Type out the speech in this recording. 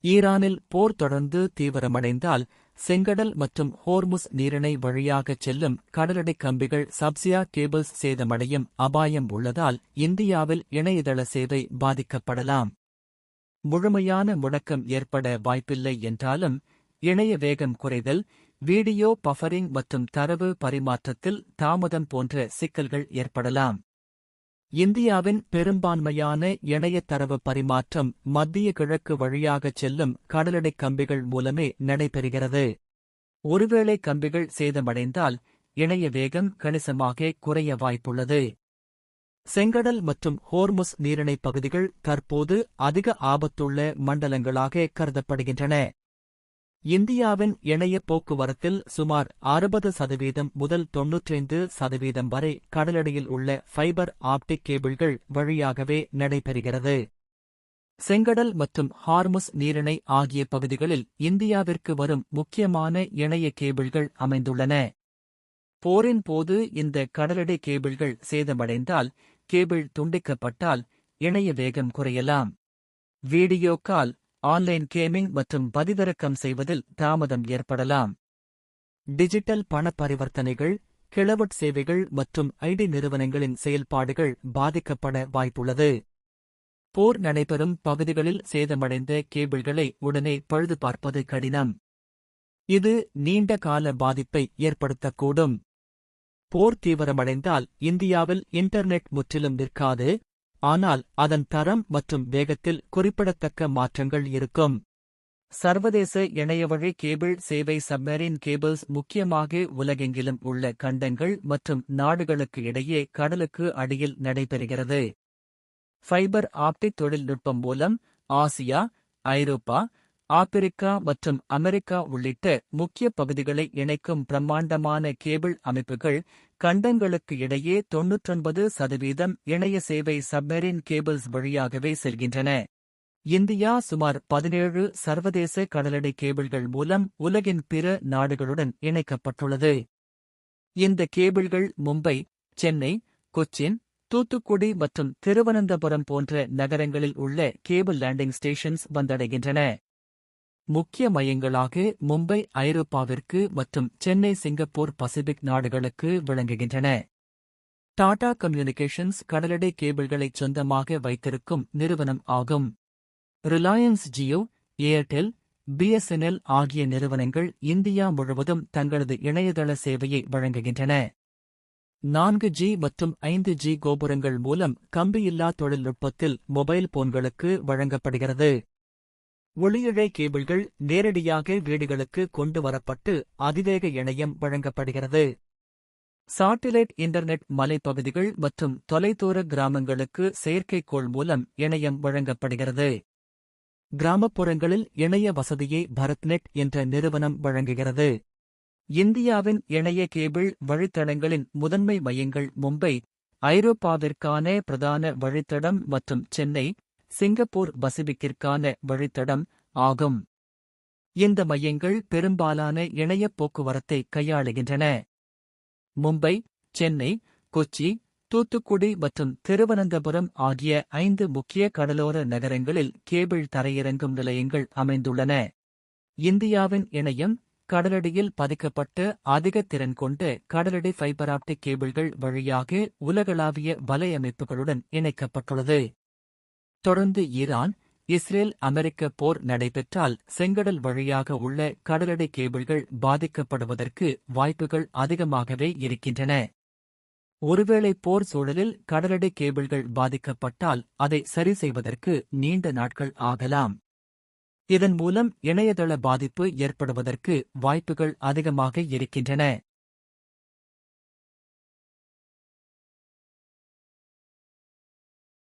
ஈரானில் போர் தொடர்ந்து தீவிரமடைந்தால் செங்கடல் மற்றும் ஹோர்முஸ் நீரிணை வழியாகச் செல்லும் கடலடி கம்பிகள் சப்சியா கேபிள்ஸ் சேதமடையும் அபாயம் உள்ளதால் இந்தியாவில் இணையதள சேவை பாதிக்கப்படலாம். முழுமையான முடக்கம் ஏற்பட வாய்ப்பில்லை என்றாலும் இணைய வேகம் குறைதல், வீடியோ பஃபரிங் மற்றும் தரவு பரிமாற்றத்தில் தாமதம் போன்ற சிக்கல்கள் ஏற்படலாம். இந்தியாவின் பெரும்பான்மையான இணைய தரவு பரிமாற்றம் மத்திய கிழக்கு வழியாகச் செல்லும் கடலடி கம்பிகள் மூலமே நடைபெறுகிறது. ஒருவேளை கம்பிகள் சேதமடைந்தால் இணைய வேகம் கணிசமாக குறைய வாய்ப்புள்ளது. செங்கடல் மற்றும் ஹோர்முஸ் நீரிணை பகுதிகள் தற்போது அதிக ஆபத்துள்ள மண்டலங்களாக கருதப்படுகின்றன. இந்தியாவின் இணைய போக்குவரத்தில் சுமார் 60% முதல் 95% வரை கடலடியில் உள்ள ஃபைபர் ஆப்டிக் கேபிள்கள் வழியாகவே நடைபெறுகிறது. செங்கடல் மற்றும் ஹார்முஸ் நீரிணை ஆகிய பகுதிகளில் இந்தியாவிற்கு வரும் முக்கியமான இணைய கேபிள்கள் அமைந்துள்ளன. போரின் போது இந்த கடலடி கேபிள்கள் சேதமடைந்தால், கேபிள் துண்டிக்கப்பட்டால் இணைய வேகம் குறையலாம். வீடியோ கால், ஆன்லைன் கேமிங் மற்றும் பதிவிறக்கம் செய்வதில் தாமதம் ஏற்படலாம். டிஜிட்டல் பண பரிவர்த்தனைகள், கிளவுட் சேவைகள் மற்றும் ஐடி நிறுவனங்களின் செயல்பாடுகள் பாதிக்கப்பட வாய்ப்புள்ளது. போர் நடைபெறும் பகுதிகளில் சேதமடைந்த கேபிள்களை உடனே பழுது பார்ப்பது கடினம். இது நீண்ட கால பாதிப்பை ஏற்படுத்தக்கூடும். போர் தீவிரமடைந்தால் இந்தியாவில் இன்டர்நெட் முற்றிலும் நிற்காது, ஆனால் அதன் தரம் மற்றும் வேகத்தில் குறிப்பிடத்தக்க மாற்றங்கள் இருக்கும். சர்வதேச இணையவழி கேபிள் சேவை சப்மரீன் கேபிள்ஸ் முக்கியமாக உலகெங்கிலும் உள்ள கண்டங்கள் மற்றும் நாடுகளுக்கு இடையே கடலுக்கு அடியில் நடைபெறுகிறது. ஃபைபர் ஆப்டிக் தொழில்நுட்பம் மூலம் ஆசியா, ஐரோப்பா, ஆப்பிரிக்கா மற்றும் அமெரிக்கா உள்ளிட்ட முக்கிய பகுதிகளை இணைக்கும் பிரம்மாண்டமான கேபிள் அமைப்புகள் கண்டங்களுக்கு இடையே 99% இணைய சேவை சப்மரீன் கேபிள்ஸ் வழியாகவே செல்கின்றன. இந்தியா சுமார் 17 சர்வதேச கடலடி கேபிள்கள் மூலம் உலகின் பிற நாடுகளுடன் இணைக்கப்பட்டுள்ளது. இந்த கேபிள்கள் மும்பை, சென்னை, கொச்சின், தூத்துக்குடி மற்றும் திருவனந்தபுரம் போன்ற நகரங்களில் உள்ள கேபிள் லேண்டிங் ஸ்டேஷன்ஸ் வந்தடைகின்றன. முக்கிய மையங்களாக மும்பை ஐரோப்பாவிற்கு மற்றும் சென்னை சிங்கப்பூர் பசிபிக் நாடுகளுக்கு விளங்குகின்றன. டாடா கம்யூனிகேஷன்ஸ் கடலடி கேபிள்களைச் சொந்தமாக வைத்திருக்கும் நிறுவனம் ஆகும். ரிலையன்ஸ் ஜியோ, ஏர்டெல், பிஎஸ்என்எல் ஆகிய நிறுவனங்கள் இந்தியா முழுவதும் தங்களது இணையதள சேவையை வழங்குகின்றன. 4G மற்றும் 5G கோபுரங்கள் மூலம் கம்பியில்லா தொழில்நுட்பத்தில் மொபைல் போன்களுக்கு வழங்கப்படுகிறது. ஒளியிழை கேபிள்கள் நேரடியாக வீடுகளுக்கு கொண்டு வரப்பட்டு அதிவேக இணையம் வழங்கப்படுகிறது. சாட்டிலைட் இன்டர்நெட் மலைப்பகுதிகள் மற்றும் தொலைதூர கிராமங்களுக்கு செயற்கைக்கோள் மூலம் இணையம் வழங்கப்படுகிறது. கிராமப்புறங்களில் இணைய வசதியை பரத்நெட் என்ற நிறுவனம் வழங்குகிறது. இந்தியாவின் இணைய கேபிள் வழித்தடங்களின் முதன்மை மையங்கள் மும்பை, ஐரோப்பாவிற்கான பிரதான வழித்தடம் மற்றும் சென்னை, சிங்கப்பூர் பசிபிக்கிற்கான வழித்தடம் ஆகும். இந்த மையங்கள் பெரும்பாலான இணைய போக்குவரத்தை கையாளுகின்றன. மும்பை, சென்னை, கொச்சி, தூத்துக்குடி மற்றும் திருவனந்தபுரம் ஆகிய 5 முக்கிய கடலோர நகரங்களில் கேபிள் தரையிறங்கும் நிலையங்கள் அமைந்துள்ளன. இந்தியாவின் இணையம் கடலடியில் பதிக்கப்பட்ட அதிக திறன் கொண்ட கடலடி ஃபைபர் ஆப்டிக் கேபிள்கள் வழியாக உலகளாவிய வலையமைப்புகளுடன் இணைக்கப்பட்டுள்ளது. தொடர்ந்து ஈரான், இஸ்ரேல் அமெரிக்க போர் நடைபெற்றால் செங்கடல் வழியாக உள்ள கடலடி கேபிள்கள் பாதிக்கப்படுவதற்கு வாய்ப்புகள் அதிகமாகவே இருக்கின்றன. ஒருவேளை போர் சூழலில் கடலடி கேபிள்கள் பாதிக்கப்பட்டால் அதை சரி செய்வதற்கு நீண்ட நாட்கள் ஆகலாம். இதன் மூலம் இணையதள பாதிப்பு ஏற்படுவதற்கு வாய்ப்புகள் அதிகமாக இருக்கின்றன.